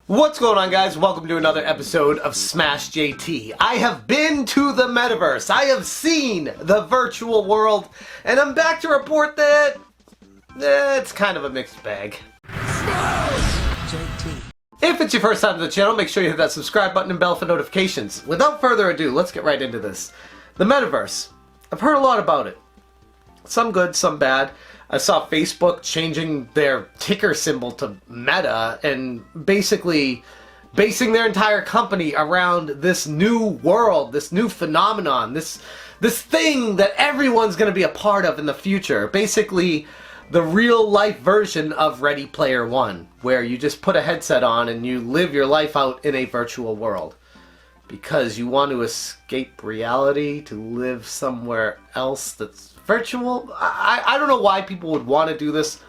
What's going on, guys? Welcome to another episode of Smash JT. I have been to the Metaverse. I have seen the virtual world, and I'm back to report that it's kind of a mixed bag. Smash JT. If it's your first time to the channel, make sure you hit that subscribe button and bell for notifications. Without further ado, let's get right into this. The Metaverse. I've heard a lot about it. Some good, some bad. I saw Facebook changing their ticker symbol to Meta and basically basing their entire company around this new world, this new phenomenon, this thing that everyone's going to be a part of in the future. Basically, the real life version of Ready Player One, where you just put a headset on and you live your life out in a virtual world. Because you want to escape reality to live somewhere else that's virtual. I don't know why people would want to do this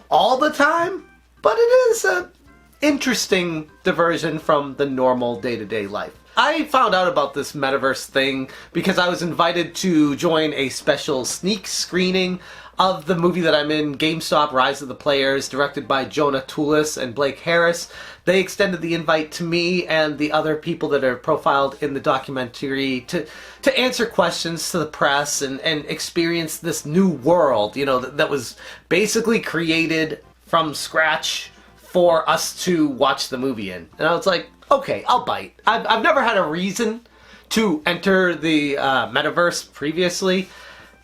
all the time, but it is an interesting diversion from the normal day-to-day life. I found out about this Metaverse thing because I was invited to join a special sneak screening of the movie that I'm in, GameStop, Rise of the Players, directed by Jonah Tulis and Blake Harris. They extended the invite to me and the other people that are profiled in the documentary to answer questions to the press and experience this new world, you know, that was basically created from scratch for us to watch the movie in. And I was like, okay, I'll bite. I've never had a reason to enter the Metaverse previously,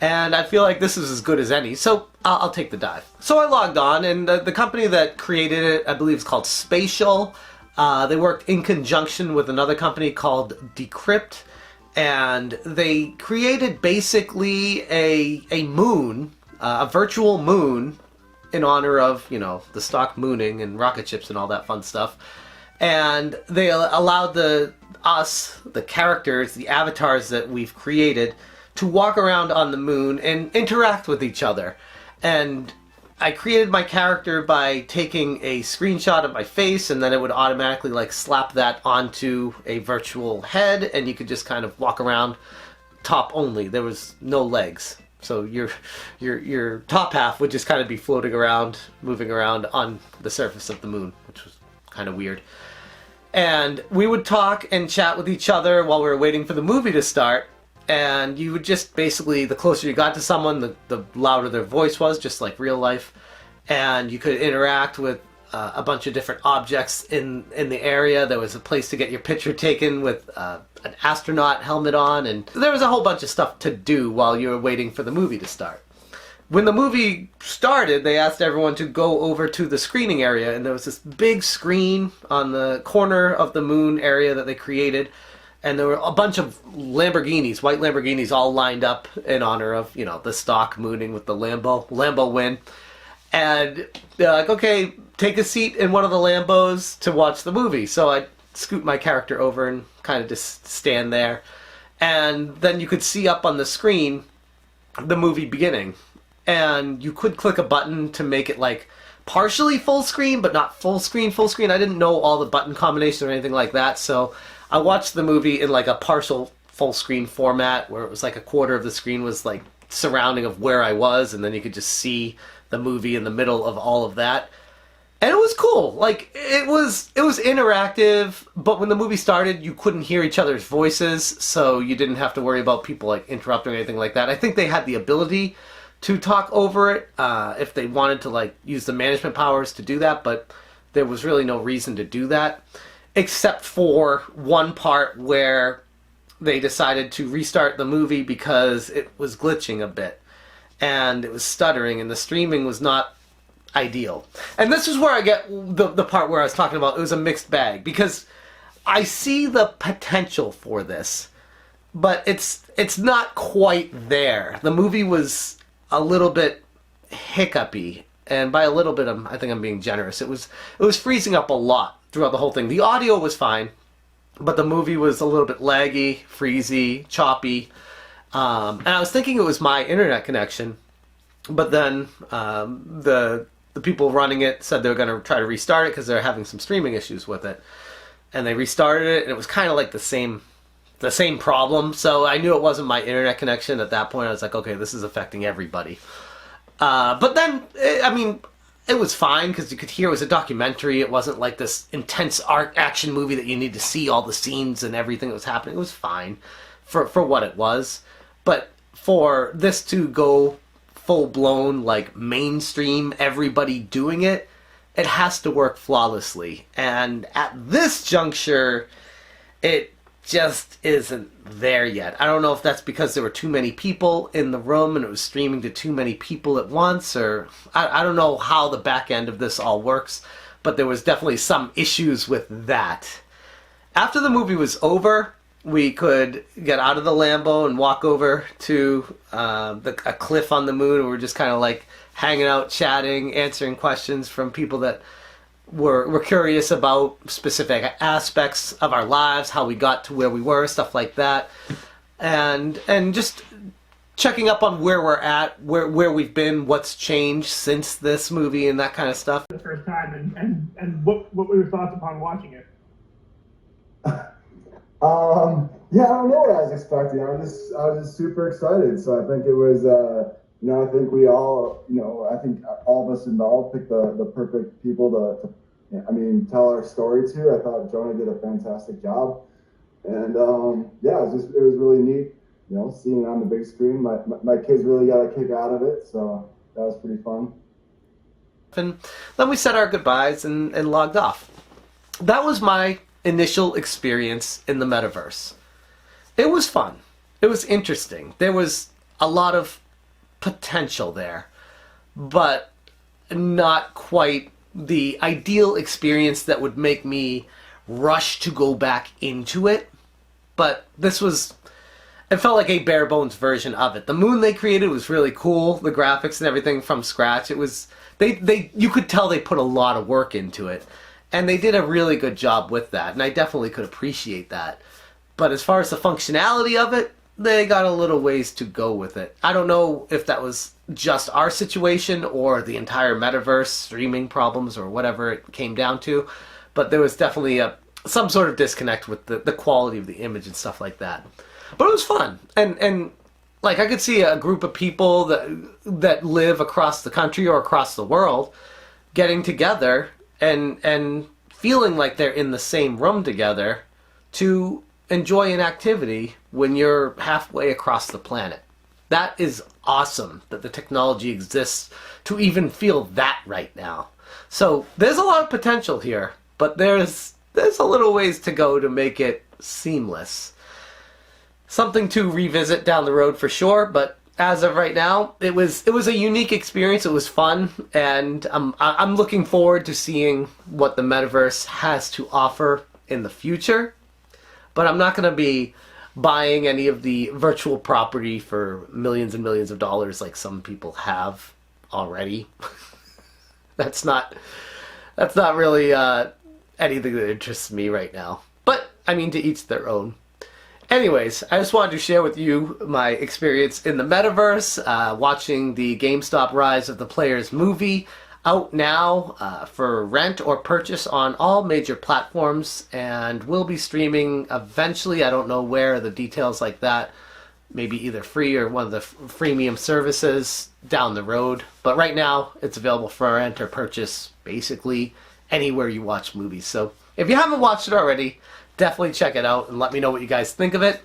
and I feel like this is as good as any, so I'll take the dive. So I logged on, and the company that created it, I believe, is called Spatial. They worked in conjunction with another company called Decrypt, and they created basically a moon, a virtual moon, in honor of, you know, the stock mooning and rocket ships and all that fun stuff. And they allowed the characters, the avatars that we've created, to walk around on the moon and interact with each other. And I created my character by taking a screenshot of my face, and then it would automatically like slap that onto a virtual head, and you could just kind of walk around top only. There was no legs. So your top half would just kind of be floating around, moving around on the surface of the moon, which was kind of weird. And we would talk and chat with each other while we were waiting for the movie to start. And you would just basically, the closer you got to someone, the louder their voice was, just like real life. And you could interact with a bunch of different objects in the area. There was a place to get your picture taken with an astronaut helmet on. And there was a whole bunch of stuff to do while you were waiting for the movie to start. When the movie started, they asked everyone to go over to the screening area. And there was this big screen on the corner of the moon area that they created. And there were a bunch of Lamborghinis, white Lamborghinis, all lined up in honor of, you know, the stock mooning with the Lambo win. And they're like, okay, take a seat in one of the Lambos to watch the movie. So I scoot my character over and kind of just stand there. And then you could see up on the screen the movie beginning. And you could click a button to make it like partially full screen, but not full screen. I didn't know all the button combinations or anything like that, so I watched the movie in like a partial full screen format where it was like a quarter of the screen was like surrounding of where I was, and then you could just see the movie in the middle of all of that. And it was cool. Like it was interactive, but when the movie started, you couldn't hear each other's voices, so you didn't have to worry about people like interrupting or anything like that. I think they had the ability to talk over it if they wanted to like use the management powers to do that, but there was really no reason to do that. Except for one part where they decided to restart the movie because it was glitching a bit. And it was stuttering, and the streaming was not ideal. And this is where I get the part where I was talking about it was a mixed bag. Because I see the potential for this, but it's not quite there. The movie was a little bit hiccupy. And by a little bit, I think I'm being generous. It was freezing up a lot throughout the whole thing. The audio was fine, but the movie was a little bit laggy, freezy, choppy. And I was thinking it was my internet connection, but then the people running it said they were going to try to restart it because they're having some streaming issues with it. And they restarted it, and it was kind of like the same problem. So I knew it wasn't my internet connection at that point. I was like, okay, this is affecting everybody. But then, I mean, it was fine because you could hear it was a documentary. It wasn't like this intense action movie that you need to see all the scenes and everything that was happening. It was fine for what it was. But for this to go full-blown, like, mainstream, everybody doing it, it has to work flawlessly. And at this juncture, it just isn't there yet. I don't know if that's because there were too many people in the room and it was streaming to too many people at once, or I don't know how the back end of this all works, but there was definitely some issues with that. After the movie was over, we could get out of the Lambo and walk over to a cliff on the moon, and we were just kind of like hanging out, chatting, answering questions from people that were curious about specific aspects of our lives, how we got to where we were, stuff like that, and just checking up on where we're at, where we've been, what's changed since this movie, and that kind of stuff. The first time, and what were your thoughts upon watching it? Yeah, I don't know what I was expecting. I was just super excited. So I think it was, I think we all, I think all of us involved picked the perfect people to tell our story to. I thought Jonah did a fantastic job, and yeah, it was really neat, seeing it on the big screen. My kids really got a kick out of it, so that was pretty fun. And then we said our goodbyes and logged off. That was my initial experience in the Metaverse. It was fun. It was interesting. There was a lot of potential there, but not quite the ideal experience that would make me rush to go back into it. But this was, it felt like a bare bones version of it. The moon they created was really cool. The graphics and everything from scratch. It was, you could tell they put a lot of work into it. And they did a really good job with that, and I definitely could appreciate that. But as far as the functionality of it, they got a little ways to go with it. I don't know if that was just our situation or the entire Metaverse streaming problems or whatever it came down to, but there was definitely some sort of disconnect with the quality of the image and stuff like that. But it was fun, and like I could see a group of people that live across the country or across the world getting together and feeling like they're in the same room together to enjoy an activity when you're halfway across the planet. That is awesome that the technology exists to even feel that right now. So there's a lot of potential here, but there's a little ways to go to make it seamless. Something to revisit down the road for sure, but as of right now, it was a unique experience. It was fun, and I'm looking forward to seeing what the Metaverse has to offer in the future. But I'm not going to be buying any of the virtual property for millions and millions of dollars like some people have already. That's not really anything that interests me right now. But I mean, to each their own. Anyways, I just wanted to share with you my experience in the Metaverse, watching the GameStop Rise of the Players movie, out now for rent or purchase on all major platforms, and will be streaming eventually. I don't know where, the details like that. Maybe either free or one of the freemium services down the road. But right now, it's available for rent or purchase basically anywhere you watch movies. So if you haven't watched it already, definitely check it out and let me know what you guys think of it.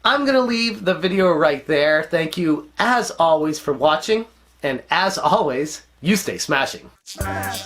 I'm going to leave the video right there. Thank you, as always, for watching. And as always, you stay smashing. Smash,